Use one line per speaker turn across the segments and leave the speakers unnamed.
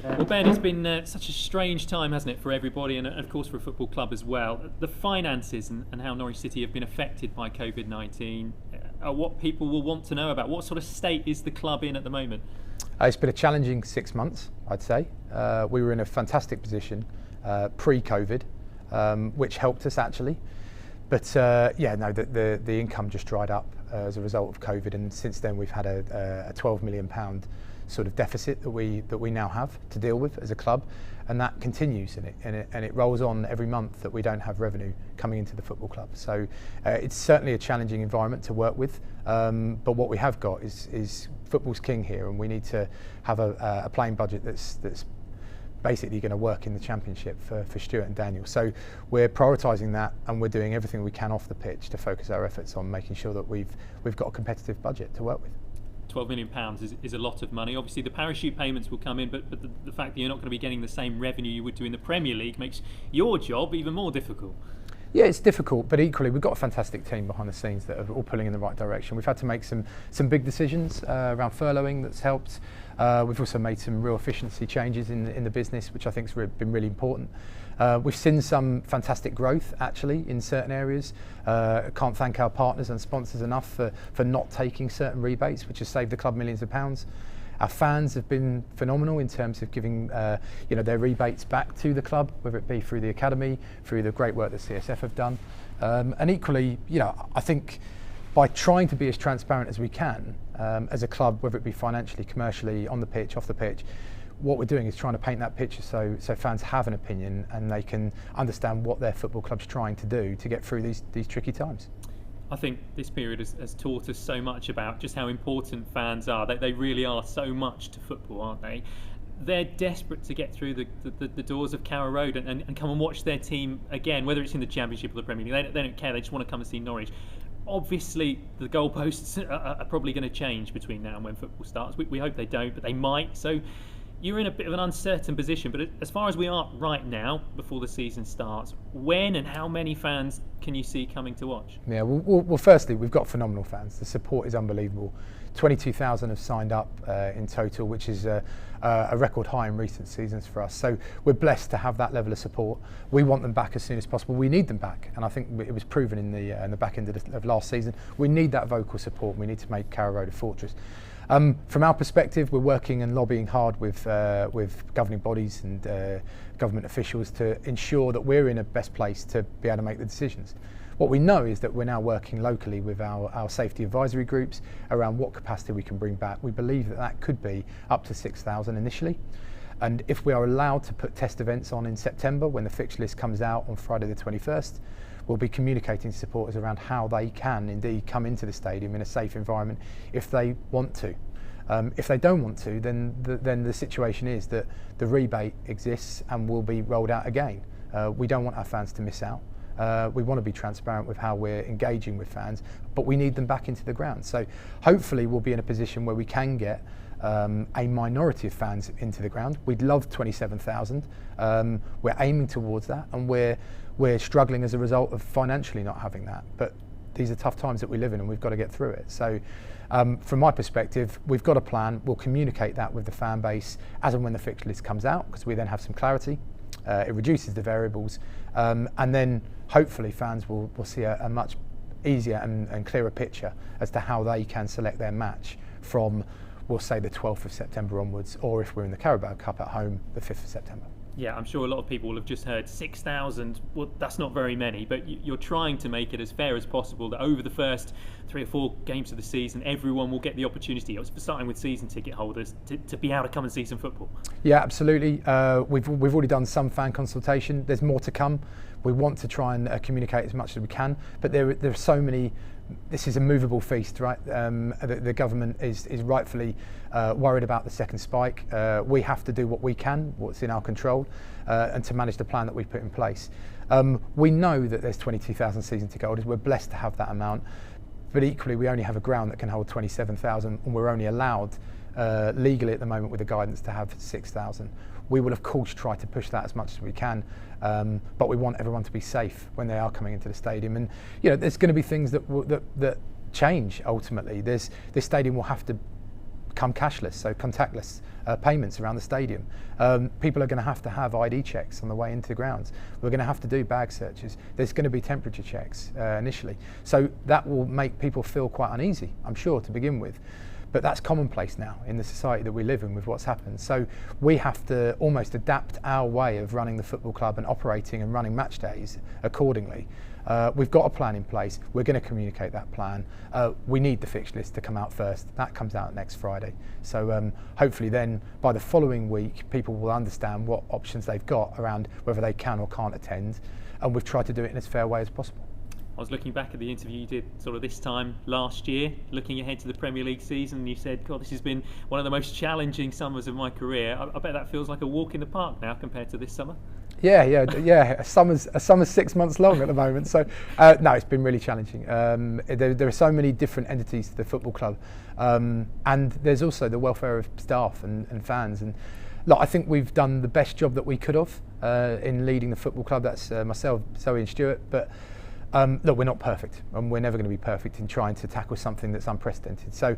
Well, Ben, it's been such a strange time, hasn't it, for everybody, and of course for a football club as well. The finances and how Norwich City have been affected by COVID-19 are what people will want to know about. What sort of state is the club in at the moment?
It's been a challenging 6 months, I'd say. We were in a fantastic position pre-COVID, which helped us actually. But the income just dried up as a result of COVID, and since then we've had a £12 million sort of deficit that we now have to deal with as a club, and that continues, and it rolls on every month that we don't have revenue coming into the football club. So it's certainly a challenging environment to work with, but what we have got is football's king here, and we need to have a playing budget that's basically going to work in the Championship for Stuart and Daniel. So we're prioritising that, and we're doing everything we can off the pitch to focus our efforts on making sure that we've got a competitive budget to work with.
£12 million is a lot of money. Obviously the parachute payments will come in, but the fact that you're not going to be getting the same revenue you would do in the Premier League makes your job even more difficult.
Yeah, it's difficult, but equally we've got a fantastic team behind the scenes that are all pulling in the right direction. We've had to make some big decisions around furloughing that's helped. We've also made some real efficiency changes in the business, which I think has been really important. We've seen some fantastic growth actually in certain areas. Can't thank our partners and sponsors enough for not taking certain rebates, which has saved the club millions of pounds. Our fans have been phenomenal in terms of giving their rebates back to the club, whether it be through the academy, through the great work that CSF have done. And equally, I think by trying to be as transparent as we can as a club, whether it be financially, commercially, on the pitch, off the pitch, what we're doing is trying to paint that picture so fans have an opinion and they can understand what their football club's trying to do to get through these tricky times.
I think this period has taught us so much about just how important fans are. They really are so much to football, aren't they? They're desperate to get through the doors of Carrow Road and come and watch their team again, whether it's in the Championship or the Premier League. They don't care, they just want to come and see Norwich. Obviously, the goalposts are probably going to change between now and when football starts. We hope they don't, but they might. So you're in a bit of an uncertain position, but as far as we are right now, before the season starts, when and how many fans can you see coming to watch?
Yeah, well, firstly, we've got phenomenal fans. The support is unbelievable. 22,000 have signed up in total, which is a record high in recent seasons for us. So we're blessed to have that level of support. We want them back as soon as possible. We need them back, and I think it was proven in the back end of last season. We need that vocal support. We need to make Carrow Road a fortress. From our perspective, we're working and lobbying hard with governing bodies and government officials to ensure that we're in a best place to be able to make the decisions. What we know is that we're now working locally with our safety advisory groups around what capacity we can bring back. We believe that could be up to 6,000 initially. And if we are allowed to put test events on in September, when the fixture list comes out on Friday the 21st, we'll be communicating to supporters around how they can indeed come into the stadium in a safe environment if they want to. If they don't want to, then the situation is that the rebate exists and will be rolled out again. We don't want our fans to miss out. We want to be transparent with how we're engaging with fans, but we need them back into the ground. So hopefully we'll be in a position where we can get a minority of fans into the ground. We'd love 27,000. We're aiming towards that, and we're struggling as a result of financially not having that. But these are tough times that we live in, and we've got to get through it. So from my perspective, we've got a plan. We'll communicate that with the fan base as and when the fixture list comes out, because we then have some clarity. It reduces the variables, and then hopefully fans will see a much easier and clearer picture as to how they can select their match from, we'll say, the 12th of September onwards, or if we're in the Carabao Cup at home, the 5th of September.
Yeah, I'm sure a lot of people will have just heard 6,000. Well, that's not very many, but you're trying to make it as fair as possible that over the first 3 or 4 games of the season, everyone will get the opportunity, starting with season ticket holders, to be able to come and see some football.
Yeah, absolutely. We've already done some fan consultation. There's more to come. We want to try and communicate as much as we can, but there are so many. This is a movable feast, right? The government is rightfully worried about the second spike. We have to do what we can, what's in our control, and to manage the plan that we've put in place. We know that there's 22,000 season ticket holders. We're blessed to have that amount, but equally we only have a ground that can hold 27,000, and we're only allowed legally at the moment with the guidance to have 6,000. We will of course try to push that as much as we can, but we want everyone to be safe when they are coming into the stadium. And there's going to be things that change ultimately. This stadium will have to come cashless, so contactless payments around the stadium. People are going to have ID checks on the way into the grounds. We're going to have to do bag searches. There's going to be temperature checks initially. So that will make people feel quite uneasy, I'm sure, to begin with. But that's commonplace now in the society that we live in with what's happened. So we have to almost adapt our way of running the football club and operating and running match days accordingly. We've got a plan in place. We're going to communicate that plan. We need the fixture list to come out first. That comes out next Friday. So hopefully then by the following week, people will understand what options they've got around whether they can or can't attend. And we've tried to do it in as fair way as possible.
I was looking back at the interview you did sort of this time last year, looking ahead to the Premier League season, and you said, God, this has been one of the most challenging summers of my career. I bet that feels like a walk in the park now compared to this summer.
Yeah. A summer's 6 months long at the moment. So no, it's been really challenging. There are so many different entities to the football club, and there's also the welfare of staff and fans. And look, I think we've done the best job that we could have in leading the football club. That's myself, Zoe and Stuart. But look, we're not perfect, and we're never going to be perfect in trying to tackle something that's unprecedented. So,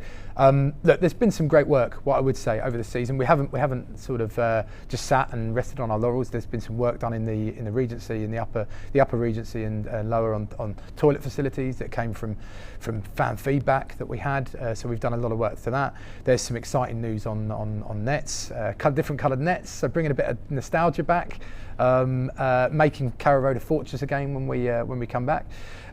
look, there's been some great work, what I would say, over the season. We haven't sort of just sat and rested on our laurels. There's been some work done in the Regency, in the upper Regency and lower on toilet facilities that came from fan feedback that we had. So we've done a lot of work to that. There's some exciting news on nets, different coloured nets. So bringing a bit of nostalgia back. Making Carrow Road a fortress again when we come back,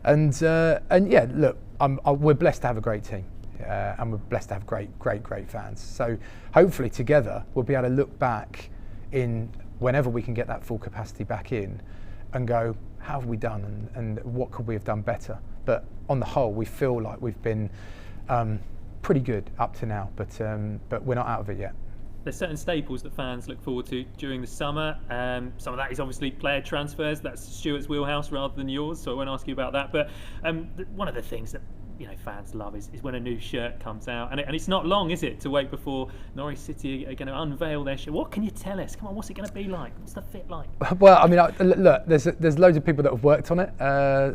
and yeah, look, we're blessed to have a great team, and we're blessed to have great fans. So hopefully together we'll be able to look back in whenever we can get that full capacity back in, and go, how have we done, and what could we have done better? But on the whole, we feel like we've been pretty good up to now, but we're not out of it yet.
There's certain staples that fans look forward to during the summer. Some of that is obviously player transfers. That's Stuart's wheelhouse rather than yours, so I won't ask you about that. But one of the things that fans love is when a new shirt comes out, and it's not long, is it, to wait before Norwich City are going to unveil their shirt. What can you tell us? Come on, what's it going to be like? What's the fit like?
Well, I mean, look, there's loads of people that have worked on it,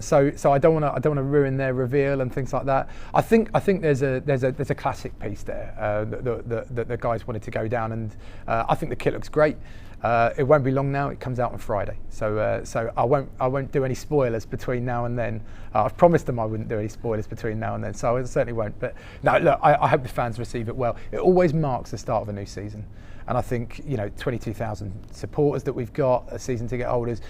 so I don't want to ruin their reveal and things like that. I think there's a classic piece there that the guys wanted to go down, and I think the kit looks great. It won't be long now. It comes out on Friday, so I won't do any spoilers between now and then. I've promised them I wouldn't do any spoilers between now and then, so I certainly won't. But no, look, I hope the fans receive it well. It always marks the start of a new season, and I think 22,000 supporters that we've got, season ticket holders,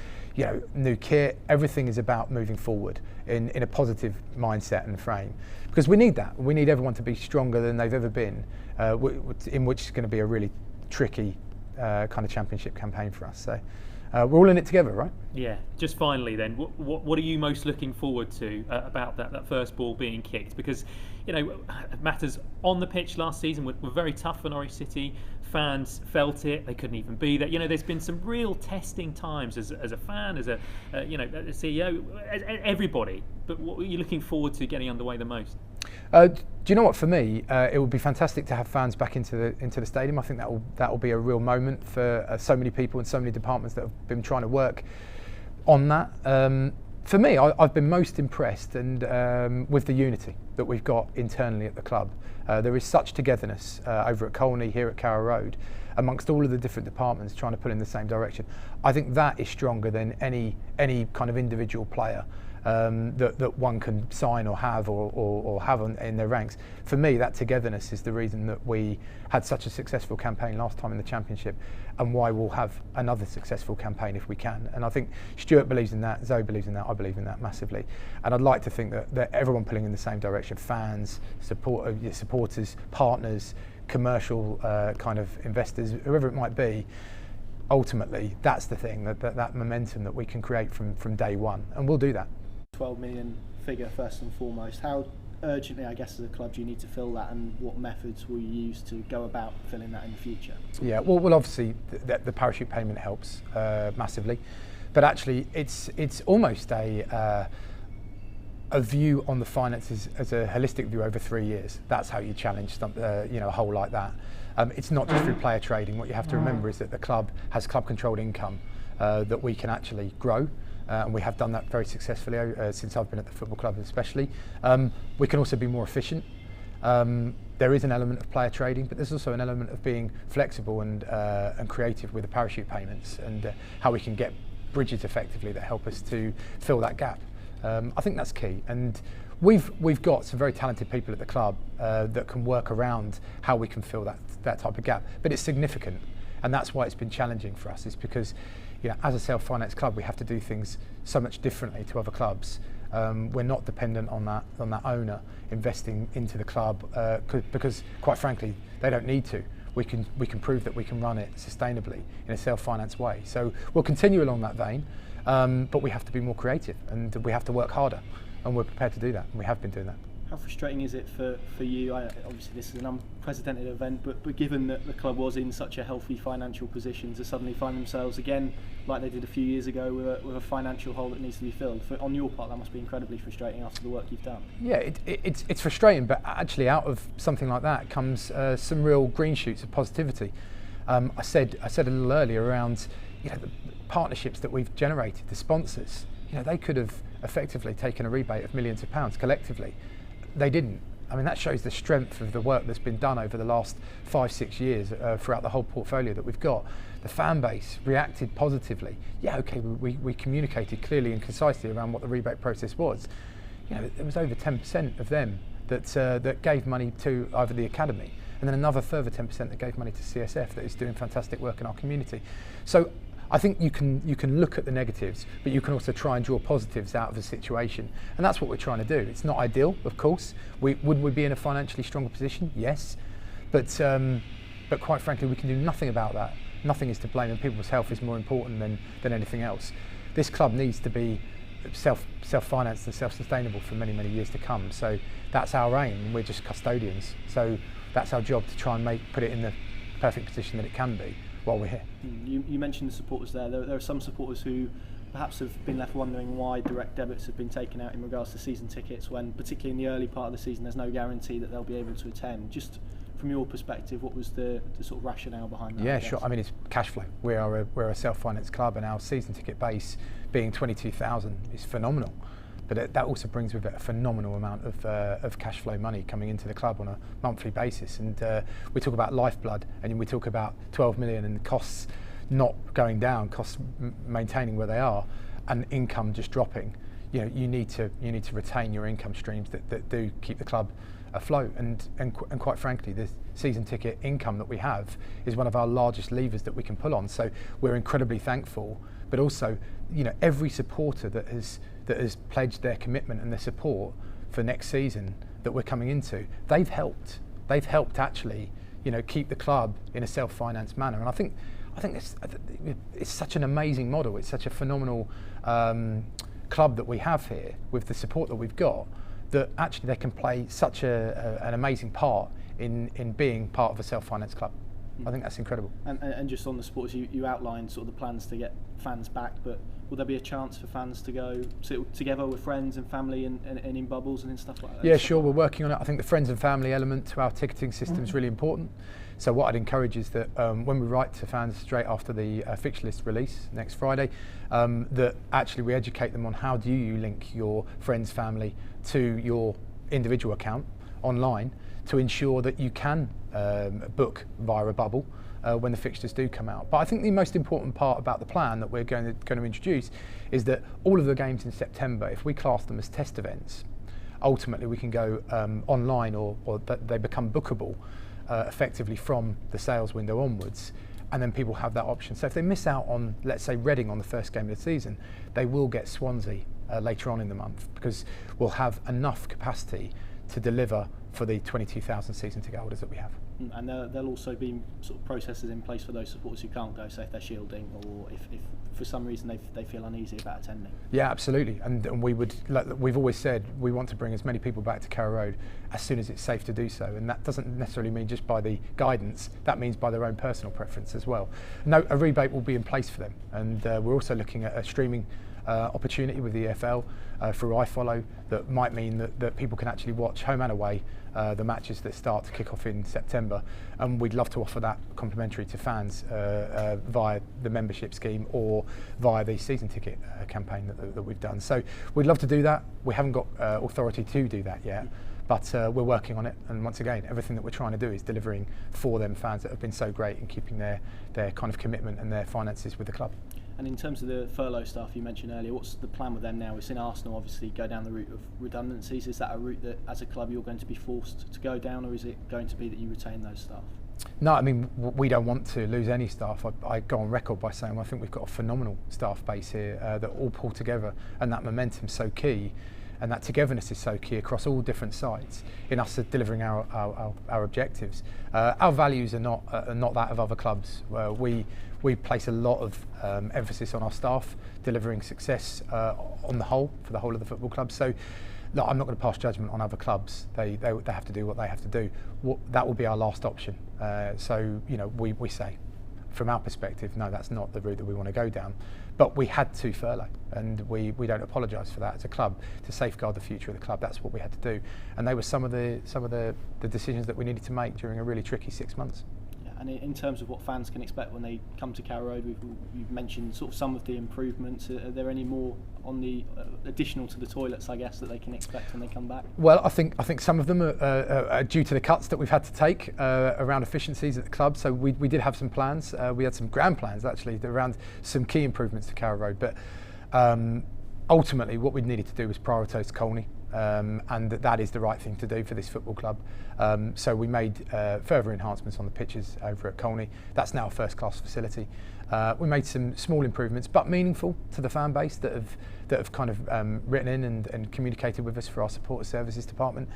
new kit. Everything is about moving forward in a positive mindset and frame, because we need that. We need everyone to be stronger than they've ever been, in which is going to be a really tricky kind of championship campaign for us. So we're all in it together, right?
Yeah. Just finally then, what are you most looking forward to about that first ball being kicked? Because matters on the pitch last season were very tough for Norwich City. Fans felt it. They couldn't even be there. There's been some real testing times as a fan, as a CEO, everybody. But what are you looking forward to getting underway the most?
Do you know what? For me, it would be fantastic to have fans back into the stadium. I think that will be a real moment for so many people and so many departments that have been trying to work on that. For me, I've been most impressed with the unity that we've got internally at the club. There is such togetherness over at Colney, here at Carrow Road, amongst all of the different departments trying to pull in the same direction. I think that is stronger than any kind of individual player that one can sign or have or have in their ranks. For me, that togetherness is the reason that we had such a successful campaign last time in the Championship, and why we'll have another successful campaign if we can. And I think Stuart believes in that, Zoe believes in that, I believe in that massively. And I'd like to think that everyone pulling in the same direction, fans, supporters, partners, commercial kind of investors, whoever it might be, ultimately that's the thing, that momentum that we can create from day one, and we'll do that.
12 million figure first and foremost. How urgently, I guess, as a club, do you need to fill that, and what methods will you use to go about filling that in the future? Yeah,
well obviously the parachute payment helps massively, but actually it's almost a view on the finances as a holistic view over 3 years. That's how you challenge a hole like that. It's not just through player trading. What you have to remember is that the club has club controlled income that we can actually grow. And we have done that very successfully since I've been at the football club especially. We can also be more efficient. there is an element of player trading, but there's also an element of being flexible and creative with the parachute payments and how we can get bridges effectively that help us to fill that gap. I think that's key, and we've got some very talented people at the club that can work around how we can fill that type of gap, but it's significant, and that's why it's been challenging for us. Is because, as a self-finance club, we have to do things so much differently to other clubs. We're not dependent on that owner investing into the club because, quite frankly, they don't need to. We can prove that we can run it sustainably in a self-finance way. So we'll continue along that vein, but we have to be more creative and we have to work harder, and we're prepared to do that, and we have been doing that.
How frustrating is it for you? Obviously this is an unprecedented event, but given that the club was in such a healthy financial position, to suddenly find themselves again, like they did a few years ago, with a financial hole that needs to be filled. On your part, that must be incredibly frustrating after the work you've done. Yeah,
it's frustrating, but actually out of something like that comes some real green shoots of positivity. I said a little earlier around the partnerships that we've generated, the sponsors. They could have effectively taken a rebate of millions of pounds collectively. They didn't. I mean, that shows the strength of the work that's been done over the last 5-6 years throughout the whole portfolio that we've got. The fan base reacted positively. Yeah, okay, we communicated clearly and concisely around what the rebate process was. There was over 10% of them that gave money to either the academy, and then another further 10% that gave money to CSF that is doing fantastic work in our community. So I think you can look at the negatives, but you can also try and draw positives out of the situation, and that's what we're trying to do. It's not ideal, of course. Would we be in a financially stronger position? Yes, but quite frankly, we can do nothing about that. Nothing is to blame, and people's health is more important than anything else. This club needs to be self-financed and self-sustainable for many, many years to come. So that's our aim. We're just custodians. So that's our job, to try and put it in the perfect position that it can be while we're here.
You mentioned the supporters there. There are some supporters who perhaps have been left wondering why direct debits have been taken out in regards to season tickets, when particularly in the early part of the season there's no guarantee that they'll be able to attend. Just from your perspective, what was the sort of rationale behind that?
Yeah, sure. I mean, it's cash flow. We're a self-finance club, and our season ticket base being 22,000 is phenomenal. But that also brings with it a phenomenal amount of cash flow money coming into the club on a monthly basis. And we talk about lifeblood, and we talk about 12 million and costs not going down, costs maintaining where they are, and income just dropping. You need to retain your income streams that do keep the club afloat. And quite frankly, the season ticket income that we have is one of our largest levers that we can pull on. So we're incredibly thankful. But also, every supporter that has pledged their commitment and their support for next season that we're coming into, they've helped actually, keep the club in a self-financed manner. And I think it's such an amazing model. It's such a phenomenal club that we have here with the support that we've got, that actually they can play such an amazing part in being part of a self-financed club. I think that's incredible.
And just on the sports, you outlined sort of the plans to get fans back, but will there be a chance for fans to go sit together with friends and family and in bubbles and stuff like that?
Yeah, sure, we're working on it. I think the friends and family element to our ticketing system is really important. So what I'd encourage is that when we write to fans straight after the fixture list release next Friday, that actually we educate them on how do you link your friends, family to your individual account online to ensure that you can book via a bubble when the fixtures do come out. But I think the most important part about the plan that we're going to introduce is that all of the games in September, if we class them as test events, ultimately we can go online or they become bookable effectively from the sales window onwards, and then people have that option. So if they miss out on, let's say, Reading on the first game of the season, they will get Swansea later on in the month, because we'll have enough capacity to deliver for the 22,000 season ticket holders that we have.
And there'll also be sort of processes in place for those supporters who can't go, say if they're shielding or if for some reason they feel uneasy about attending.
Yeah, absolutely. And we've always said we want to bring as many people back to Carrow Road as soon as it's safe to do so. And that doesn't necessarily mean just by the guidance, that means by their own personal preference as well. No, a rebate will be in place for them. And we're also looking at a streaming opportunity with the EFL through iFollow that might mean that people can actually watch home and away the matches that start to kick off in September, and we'd love to offer that complimentary to fans via the membership scheme or via the season ticket campaign that we've done. So we'd love to do that. We haven't got authority to do that yet, but we're working on it. And once again, everything that we're trying to do is delivering for them fans that have been so great in keeping their kind of commitment and their finances with the club.
And in terms of the furlough staff you mentioned earlier, what's the plan with them now? We've seen Arsenal obviously go down the route of redundancies. Is that a route that, as a club, you're going to be forced to go down, or is it going to be that you retain those staff?
No, I mean, we don't want to lose any staff. I go on record by saying I think we've got a phenomenal staff base here that all pull together, and that momentum's so key, and that togetherness is so key across all different sites in us delivering our objectives. Our values are not that of other clubs. We place a lot of emphasis on our staff delivering success on the whole for the whole of the football club. So, look, I'm not going to pass judgment on other clubs. They have to do what they have to do. That will be our last option. So, you know, we say, from our perspective, no, that's not the route that we want to go down. But we had to furlough, and we don't apologise for that as a club, to safeguard the future of the club. That's what we had to do, and they were some of the decisions that we needed to make during a really tricky 6 months.
And in terms of what fans can expect when they come to Carrow Road, you've mentioned sort of some of the improvements. Are there any more on the additional to the toilets, I guess, that they can expect when they come back?
Well, I think some of them are due to the cuts that we've had to take around efficiencies at the club. So we did have some plans. We had some grand plans actually around some key improvements to Carrow Road. But ultimately, what we needed to do was prioritise Colney. And that is the right thing to do for this football club. So we made further enhancements on the pitches over at Colney. That's now a first-class facility. We made some small improvements, but meaningful to the fan base that have kind of written in and communicated with us for our support services department.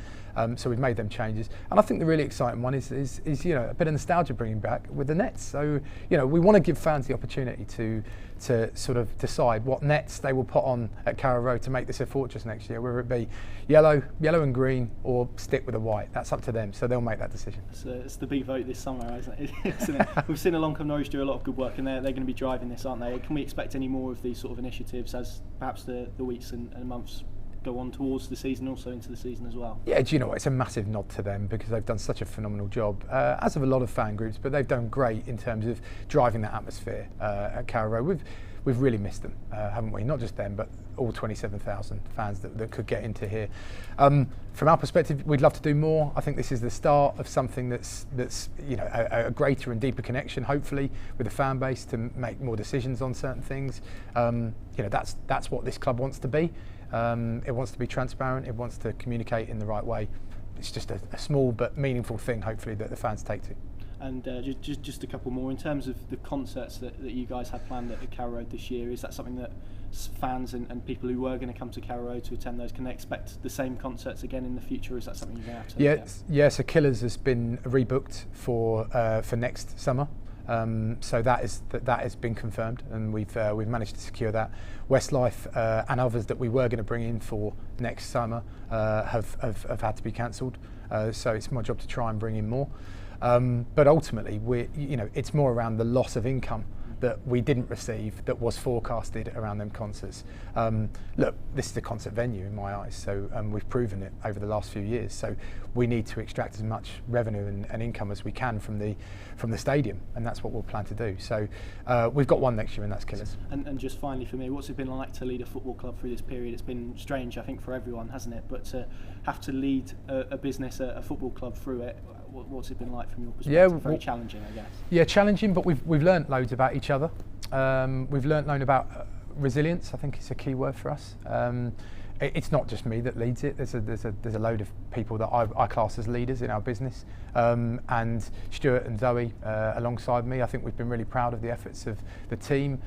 So we've made them changes, and I think the really exciting one is you know, a bit of nostalgia bringing back with the nets. So you know, we want to give fans the opportunity to sort of decide what nets they will put on at Carrow Road to make this a fortress next year, whether it be yellow and green, or stick with the white. That's up to them, so they'll make that decision.
It's the big vote this summer, isn't it? We've seen Along Come Norwich do a lot of good work, and they're going to be driving this, aren't they? Can we expect any more of these sort of initiatives as perhaps the weeks and months go on towards the season, also into the season as well?
Yeah, do you know what? It's a massive nod to them because they've done such a phenomenal job, as have a lot of fan groups, but they've done great in terms of driving that atmosphere at Carrow Road. We've really missed them, haven't we? Not just them, but all 27,000 fans that could get into here. From our perspective, we'd love to do more. I think this is the start of something that's you know, a greater and deeper connection, hopefully, with the fan base to make more decisions on certain things. You know, that's what this club wants to be. It wants to be transparent. It wants to communicate in the right way. It's just a small but meaningful thing, hopefully, that the fans take to.
And just a couple more in terms of the concerts that you guys had planned at Carrow Road this year. Is that something that fans and people who were going to come to Carrow Road to attend those, can they expect the same concerts again in the future? Or is that something you're going to have to?
Yeah. So Killers has been rebooked for next summer. So that has been confirmed, and we've managed to secure that. Westlife and others that we were going to bring in for next summer have had to be cancelled. So it's my job to try and bring in more. But ultimately, it's more around the loss of income that we didn't receive that was forecasted around them concerts. Look, this is a concert venue in my eyes, so we've proven it over the last few years. So we need to extract as much revenue and income as we can from the stadium, and that's what we'll plan to do. So we've got one next year, and that's Killers.
And just finally for me, what's it been like to lead a football club through this period? It's been strange, I think, for everyone, hasn't it? But to have to lead a business, a football club through it, what's it been like from your perspective? Yeah, very challenging, I guess.
Yeah, challenging, but we've learnt loads about each other. We've learnt about resilience. I think it's a key word for us. It's not just me that leads it. There's a load of people that I class as leaders in our business, and Stuart and Zoe alongside me. I think we've been really proud of the efforts of the team.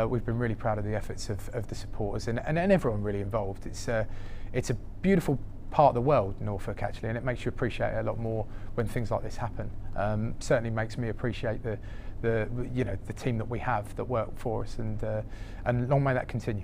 We've been really proud of the efforts of the supporters and everyone really involved. It's a beautiful part of the world, Norfolk, actually, and it makes you appreciate it a lot more when things like this happen. Certainly makes me appreciate the team that we have that work for us, and long may that continue.